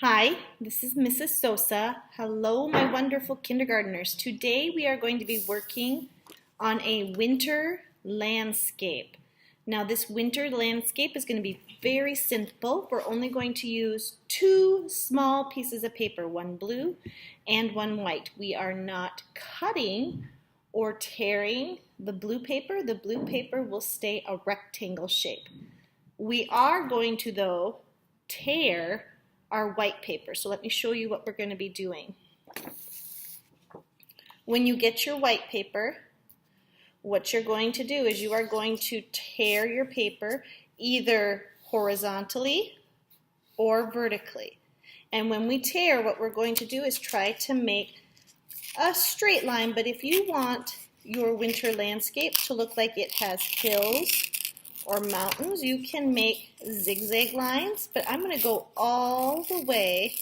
Hi, this is Mrs. Sosa. Hello, my wonderful kindergartners. Today we are going to be working on a winter landscape. Now this winter landscape is going to be very simple. We're only going to use two small pieces of paper, one blue and one white. We are not cutting or tearing the blue paper. The blue paper will stay a rectangle shape. We are going to, though, tear our white paper. So let me show you what we're going to be doing. When you get your white paper, what you're going to do is you are going to tear your paper either horizontally or vertically. And when we tear, what we're going to do is try to make a straight line, but if you want your winter landscape to look like it has hills or mountains, you can make zigzag lines, but I'm going to go all the way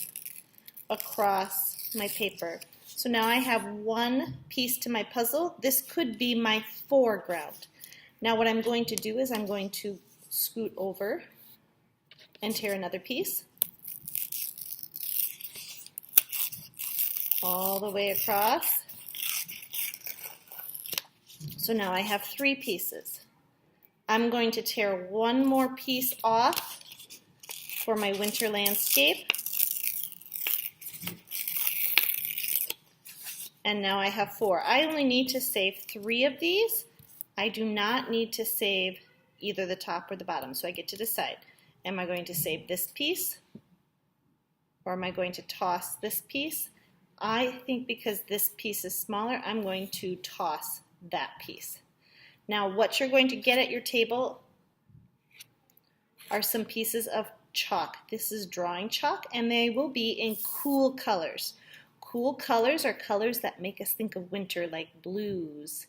across my paper. So now I have one piece to my puzzle. This could be my foreground. Now what I'm going to do is I'm going to scoot over and tear another piece all the way across. So now I have three pieces. I'm going to tear one more piece off for my winter landscape. And now I have four. I only need to save three of these. I do not need to save either the top or the bottom, so I get to decide. Am I going to save this piece or am I going to toss this piece? I think because this piece is smaller, I'm going to toss that piece. Now what you're going to get at your table are some pieces of chalk. This is drawing chalk and they will be in cool colors. Cool colors are colors that make us think of winter, like blues.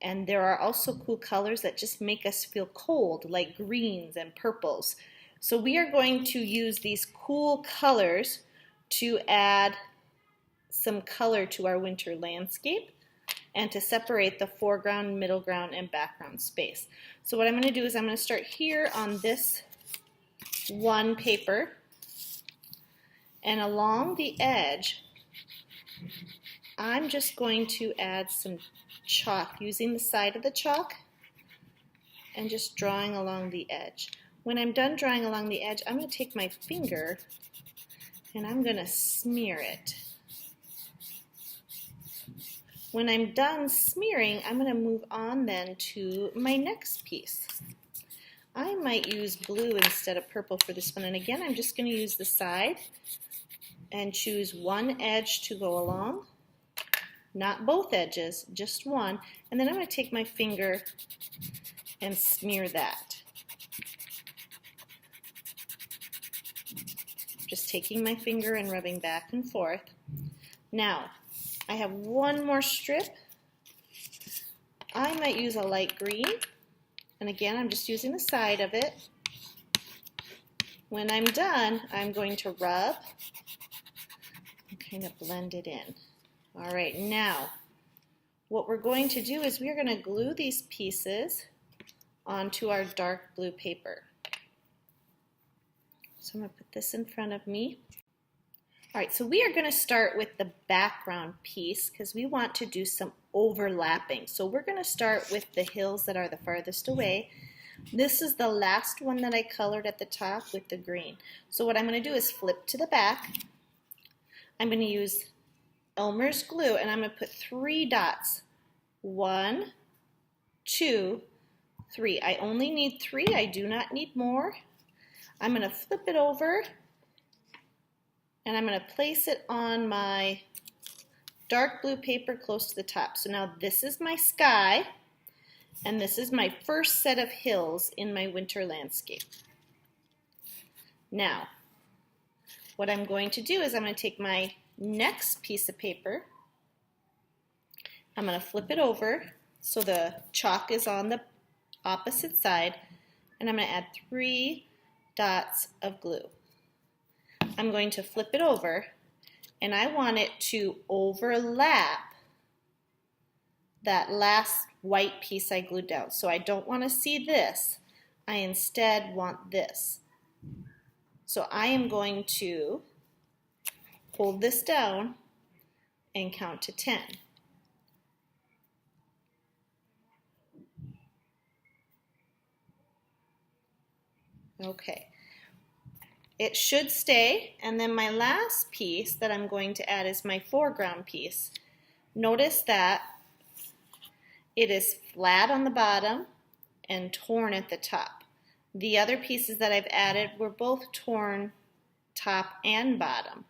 And there are also cool colors that just make us feel cold, like greens and purples. So we are going to use these cool colors to add some color to our winter landscape and to separate the foreground, middle ground, and background space. So what I'm going to do is I'm going to start here on this one paper, and along the edge I'm just going to add some chalk using the side of the chalk and just drawing along the edge. When I'm done drawing along the edge, I'm going to take my finger and I'm going to smear it. When I'm done smearing, I'm going to move on then to my next piece. I might use blue instead of purple for this one, and again I'm just going to use the side and choose one edge to go along, not both edges, just one, and then I'm going to take my finger and smear that. Just taking my finger and rubbing back and forth. Now I have one more strip. I might use a light green, and again I'm just using the side of it. When I'm done, I'm going to rub and kind of blend it in. All right, now what we're going to do is we're going to glue these pieces onto our dark blue paper. So I'm going to put this in front of me. All right, so we are going to start with the background piece because we want to do some overlapping. So we're going to start with the hills that are the farthest away. This is the last one that I colored at the top with the green. So what I'm going to do is flip to the back. I'm going to use Elmer's glue and I'm going to put 3 dots. 1, 2, 3. I only need 3. I do not need more. I'm going to flip it over and I'm going to place it on my dark blue paper close to the top. So now this is my sky, and this is my first set of hills in my winter landscape. Now, what I'm going to do is I'm going to take my next piece of paper, I'm going to flip it over so the chalk is on the opposite side, and I'm going to add 3 dots of glue. I'm going to flip it over and I want it to overlap that last white piece I glued down. So I don't want to see this. I instead want this. So I am going to hold this down and count to 10. Okay. It should stay, and then my last piece that I'm going to add is my foreground piece. Notice that it is flat on the bottom and torn at the top. The other pieces that I've added were both torn top and bottom,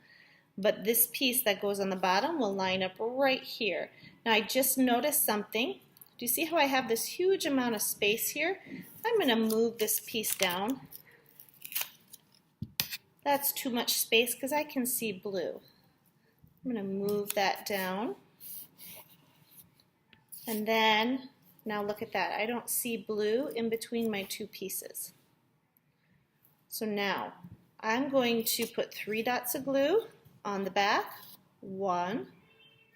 but this piece that goes on the bottom will line up right here. Now I just noticed something. Do you see how I have this huge amount of space here? I'm going to move this piece down. That's too much space because I can see blue. I'm going to move that down. And then, now look at that. I don't see blue in between my two pieces. So now, I'm going to put 3 dots of glue on the back. 1,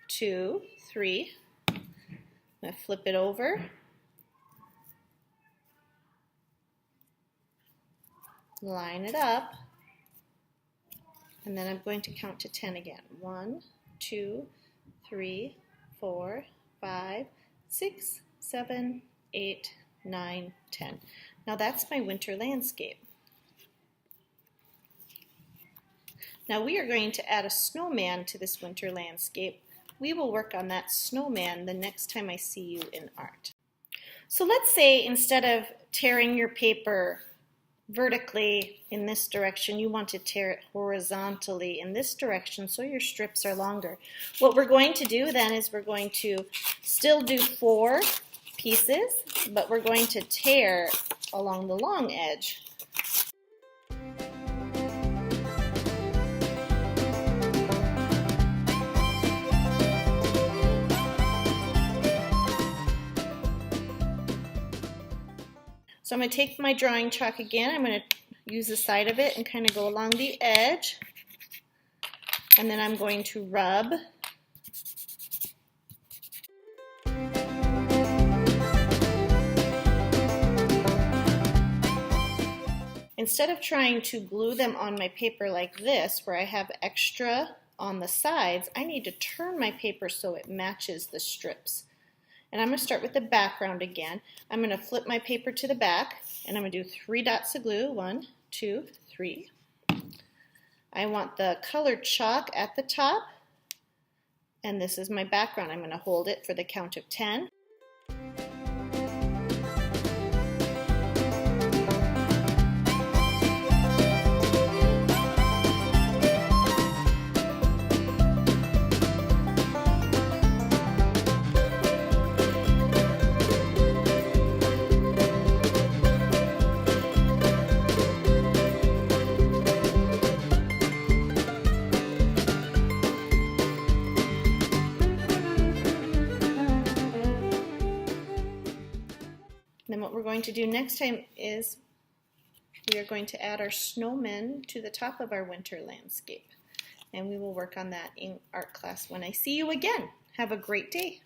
2, 3. I'm going to flip it over. Line it up. And then I'm going to count to 10 again. 1, 2, 3, 4, 5, 6, 7, 8, 9, 10. Now that's my winter landscape. Now we are going to add a snowman to this winter landscape. We will work on that snowman the next time I see you in art. So let's say instead of tearing your paper vertically in this direction, you want to tear it horizontally in this direction so your strips are longer. What we're going to do then is we're going to still do 4 pieces, but we're going to tear along the long edge. So I'm going to take my drawing chalk again. I'm going to use the side of it and kind of go along the edge. And then I'm going to rub. Instead of trying to glue them on my paper like this, where I have extra on the sides, I need to turn my paper so it matches the strips. And I'm going to start with the background again. I'm going to flip my paper to the back, and I'm going to do 3 dots of glue. 1, 2, 3. I want the colored chalk at the top, and this is my background. I'm going to hold it for the count of 10. Then what we're going to do next time is we are going to add our snowmen to the top of our winter landscape. And we will work on that in art class when I see you again. Have a great day.